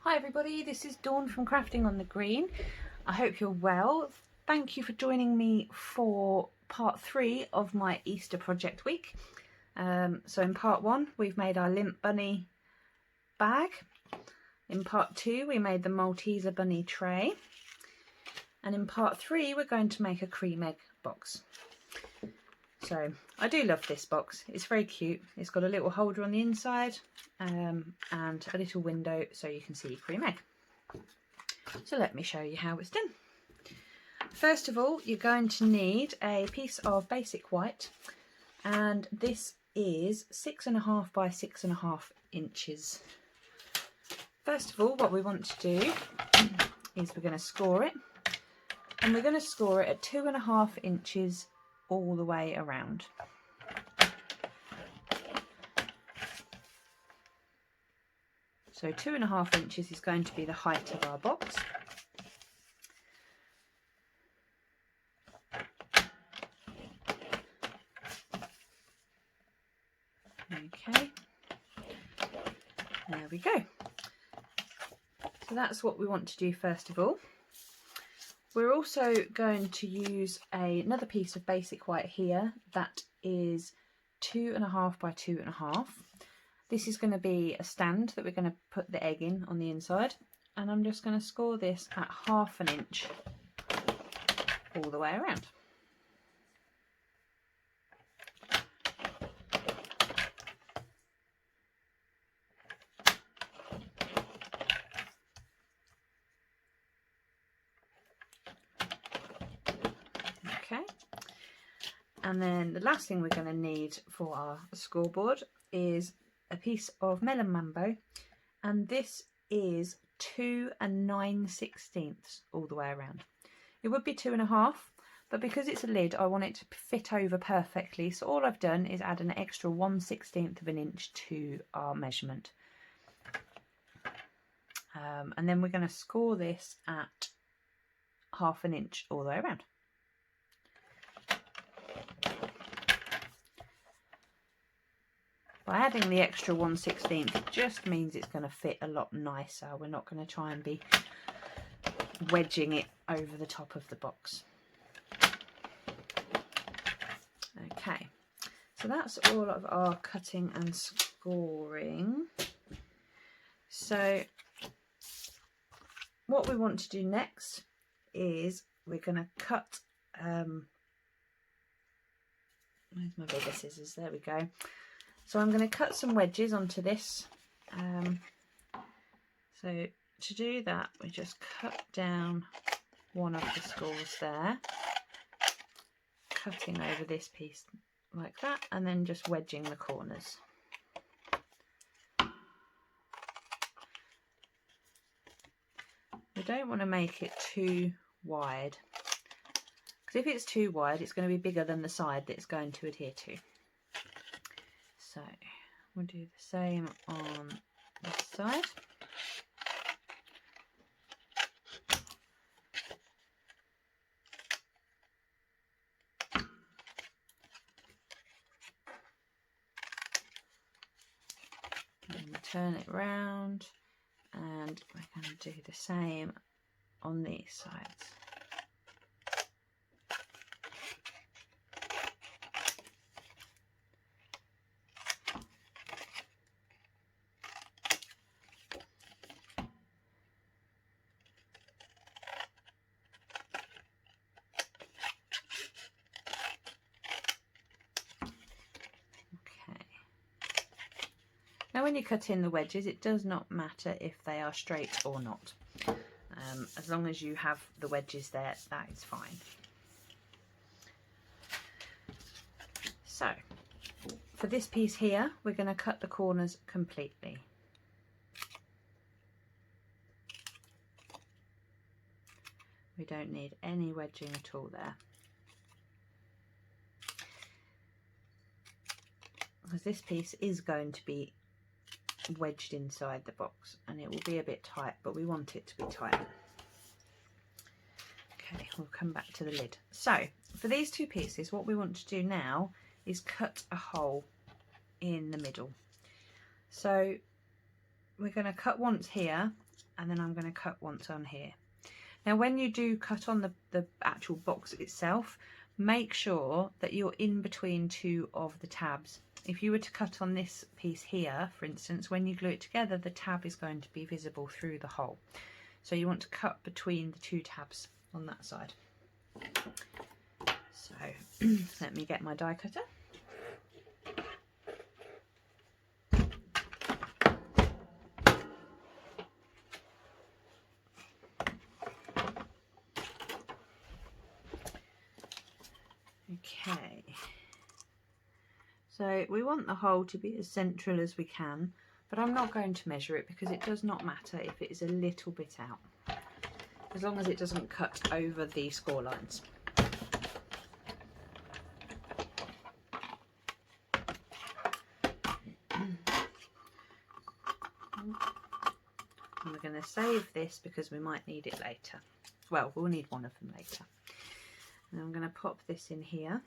Hi everybody, this is Dawn from Crafting on the Green. I hope you're well. Thank you for joining me for part 3 of my Easter project week. So in part 1 we've made our Limp Bunny bag. In part 2 we made the Malteser Bunny tray. And in part 3 we're going to make a Creme Egg box. So I do love this box, it's very cute. It's got a little holder on the inside and a little window so you can see Creme Egg. So let me show you how it's done. First of all, you're going to need a piece of basic white, and this is 6.5 by 6.5 inches. First of all, what we want to do is we're going to score it, and we're going to score it at 2.5 inches all the way around. So 2.5 inches is going to be the height of our box. Okay, there we go. So that's what we want to do first of all. We're also going to use another piece of basic white here that is 2.5 by 2.5. This is going to be a stand that we're going to put the egg in on the inside, and I'm just going to score this at 1/2 inch all the way around. Okay, and then the last thing we're going to need for our scoreboard is a piece of melon mambo, and this is 2 9/16 all the way around. It would be 2.5, but because it's a lid I want it to fit over perfectly, so all I've done is add an extra 1/16 of an inch to our measurement. And then we're going to score this at 1/2 inch all the way around. By adding the extra 1/16 it just means it's going to fit a lot nicer. We're not going to try and be wedging it over the top of the box. Okay, so that's all of our cutting and scoring. So what we want to do next is we're going to cut, where's my bigger scissors, there we go. So I'm going to cut some wedges onto this. So to do that we just cut down one of the scores there, cutting over this piece like that, and then just wedging the corners. We don't want to make it too wide, because if it's too wide it's going to be bigger than the side that it's going to adhere to. So we'll do the same on this side. And we turn it round, and we're going to do the same on these sides. Now when you cut in the wedges it does not matter if they are straight or not. As long as you have the wedges there, that is fine. So for this piece here we're going to cut the corners completely. We don't need any wedging at all there, because this piece is going to be wedged inside the box and it will be a bit tight, but we want it to be tight. Okay, we'll come back to the lid. So for these two pieces what we want to do now is cut a hole in the middle. So we're going to cut once here and then I'm going to cut once on here. Now when you do cut on the actual box itself, make sure that you're in between two of the tabs. If you were to cut on this piece here, for instance, when you glue it together, the tab is going to be visible through the hole. So you want to cut between the two tabs on that side. So let me get my die cutter. Okay, so we want the hole to be as central as we can, but I'm not going to measure it because it does not matter if it is a little bit out, as long as it doesn't cut over the score lines. And we're going to save this because we might need it later. Well, we'll need one of them later. And I'm going to pop this in here.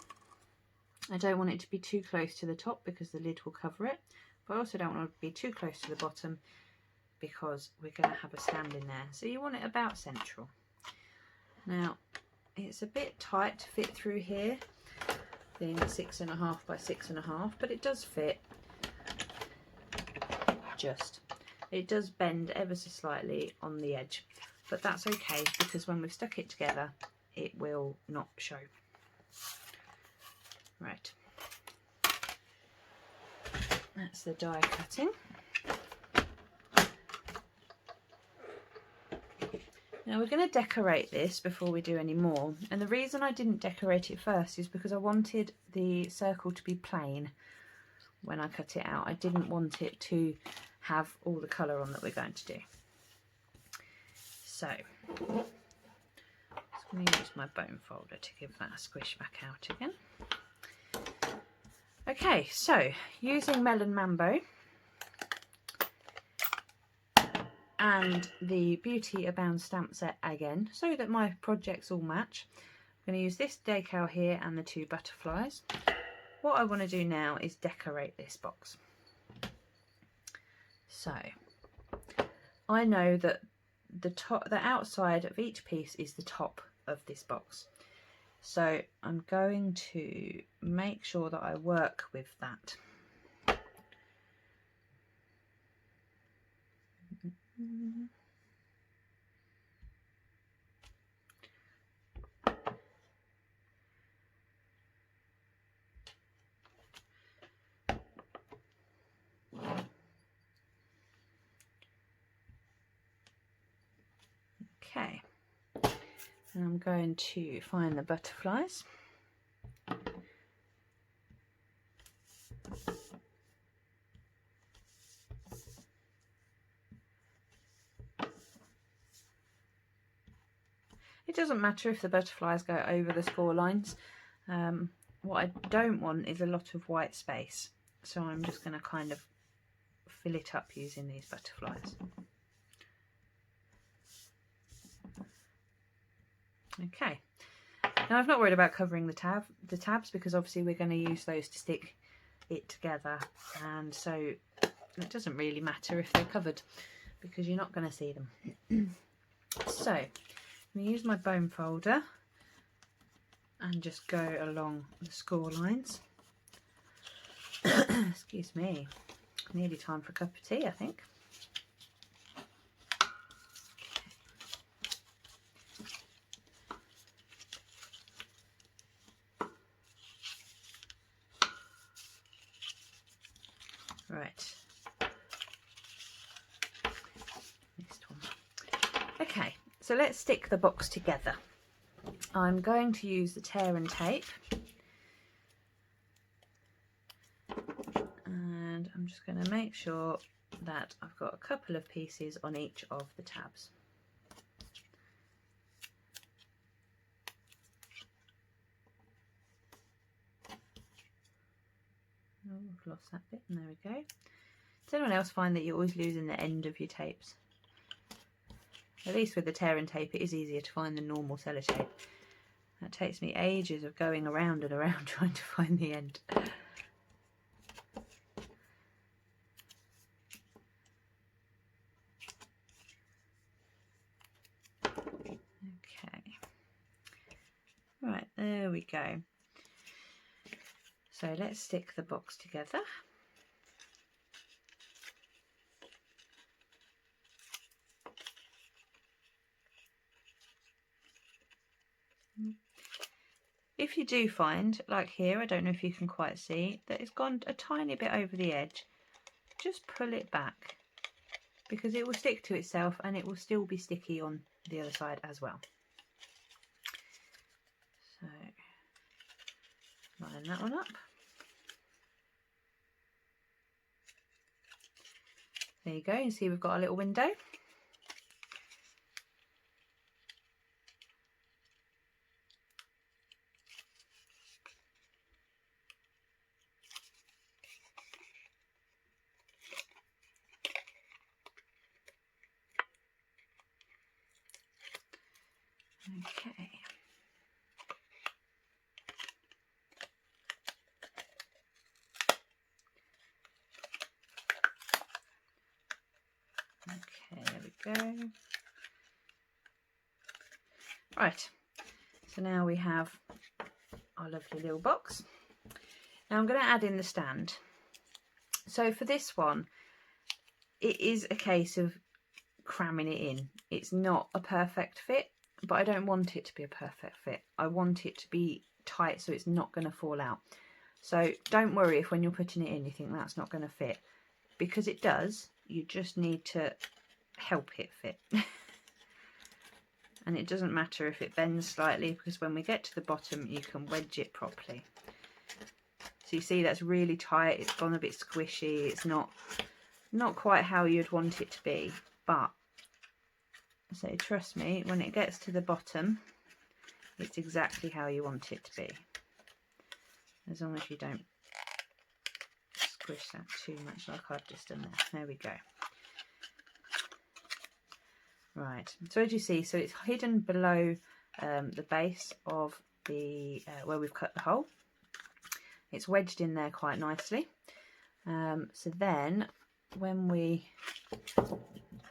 I don't want it to be too close to the top because the lid will cover it, but I also don't want it to be too close to the bottom because we're going to have a stand in there. So you want it about central. Now it's a bit tight to fit through here, being 6.5 by 6.5, but it does fit. It does bend ever so slightly on the edge, but that's okay because when we've stuck it together it will not show. Right, that's the die cutting. Now we're going to decorate this before we do any more, and the reason I didn't decorate it first is because I wanted the circle to be plain when I cut it out. I didn't want it to have all the colour on that we're going to do. So I'm going to use my bone folder to give that a squish back out again. Okay, so using Melon Mambo and the Beauty Abound stamp set again, so that my projects all match, I'm going to use this decal here and the two butterflies. What I want to do now is decorate this box. So I know that the outside of each piece is the top of this box, so I'm going to make sure that I work with that. Okay, and I'm going to find the butterflies. It doesn't matter if the butterflies go over the score lines. What I don't want is a lot of white space, so I'm just going to kind of fill it up using these butterflies. Okay, now I've not worried about covering the tabs because obviously we're going to use those to stick it together, and so it doesn't really matter if they're covered because you're not going to see them. So I'm going to use my bone folder and just go along the score lines. Excuse me, nearly time for a cup of tea, I think. Right, next one. Okay, so let's stick the box together. I'm going to use the tear and tape, and I'm just going to make sure that I've got a couple of pieces on each of the tabs. Oh, I've lost that bit, and there we go. Does anyone else find that you're always losing the end of your tapes? At least with the tear and tape it is easier to find than normal sellotape. That takes me ages of going around and around trying to find the end. There we go. So let's stick the box together. If you do find, like here, I don't know if you can quite see, that it's gone a tiny bit over the edge, just pull it back, because it will stick to itself and it will still be sticky on the other side as well. So line that one up. There you go, you see we've got a little window. Okay. Okay, there we go. Right, so now we have our lovely little box. Now I'm going to add in the stand. So for this one, it is a case of cramming it in. It's not a perfect fit, but I don't want it to be a perfect fit. I want it to be tight so it's not going to fall out. So don't worry if when you're putting it in you think that's not going to fit, because it does. You just need to help it fit. And it doesn't matter if it bends slightly, because when we get to the bottom you can wedge it properly. So you see that's really tight, it's gone a bit squishy, it's not quite how you'd want it to be, but so trust me, when it gets to the bottom it's exactly how you want it to be, as long as you don't squish that too much like I've just done there. There we go. Right, so as you see, so it's hidden below the base of the where we've cut the hole. It's wedged in there quite nicely. So then when we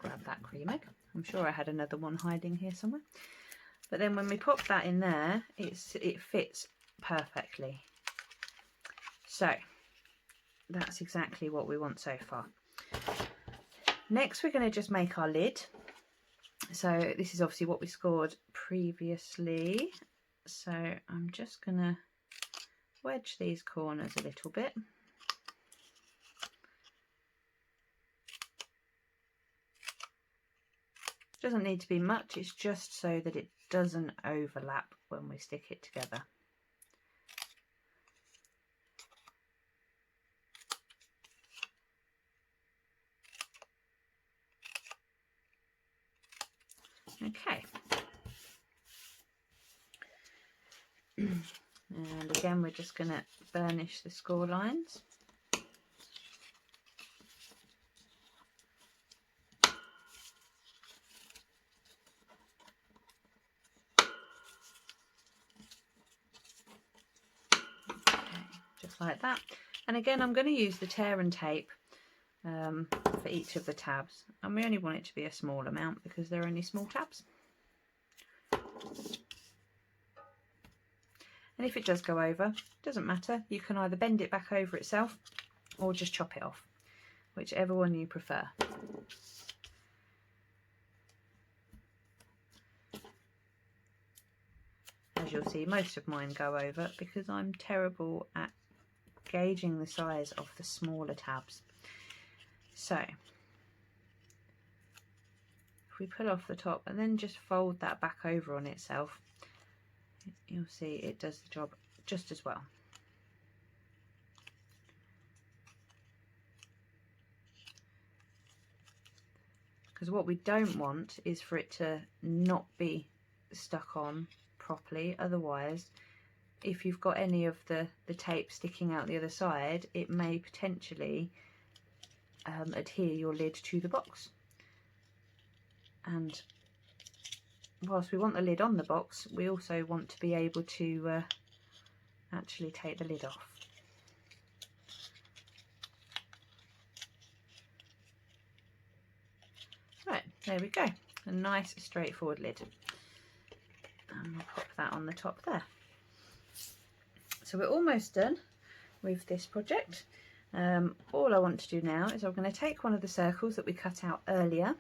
grab that cream egg, I'm sure I had another one hiding here somewhere, but then when we pop that in there, it fits perfectly. So that's exactly what we want so far. Next we're going to just make our lid. So this is obviously what we scored previously, so I'm just going to wedge these corners a little bit. Doesn't need to be much, it's just so that it doesn't overlap when we stick it together. Okay. And again we're just going to burnish the score lines. Just like that. And again I'm going to use the tear and tape for each of the tabs, and we only want it to be a small amount because they're only small tabs. And if it does go over, doesn't matter, you can either bend it back over itself or just chop it off, whichever one you prefer. As you'll see, most of mine go over because I'm terrible at gauging the size of the smaller tabs. So if we pull off the top and then just fold that back over on itself, you'll see it does the job just as well. Because what we don't want is for it to not be stuck on properly. Otherwise, if you've got any of the tape sticking out the other side, it may potentially adhere your lid to the box. And whilst we want the lid on the box, we also want to be able to actually take the lid off. Right, there we go, a nice straightforward lid. And we'll pop that on the top there. So we're almost done with this project. All I want to do now is I'm going to take one of the circles that we cut out earlier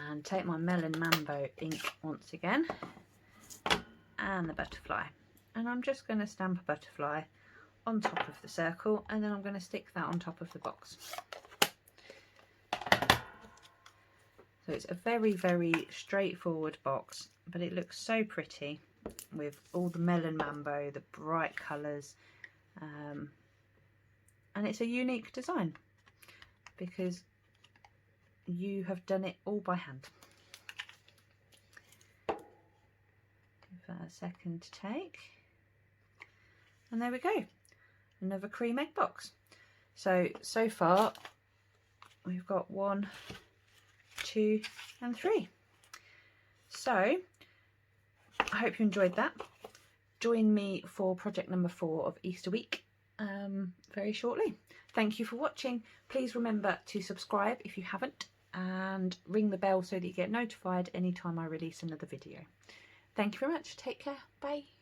and take my Melon Mambo ink once again and the butterfly, and I'm just going to stamp a butterfly on top of the circle, and then I'm going to stick that on top of the box. So it's a very, very straightforward box, but it looks so pretty with all the Melon Mambo, the bright colours, and it's a unique design because you have done it all by hand. Give that a second to take, and there we go, another cream egg box. So far we've got 1, 2 and 3. So I hope you enjoyed that. Join me for project number 4 of Easter week very shortly. Thank you for watching. Please remember to subscribe if you haven't, and ring the bell so that you get notified anytime I release another video. Thank you very much. Take care. Bye.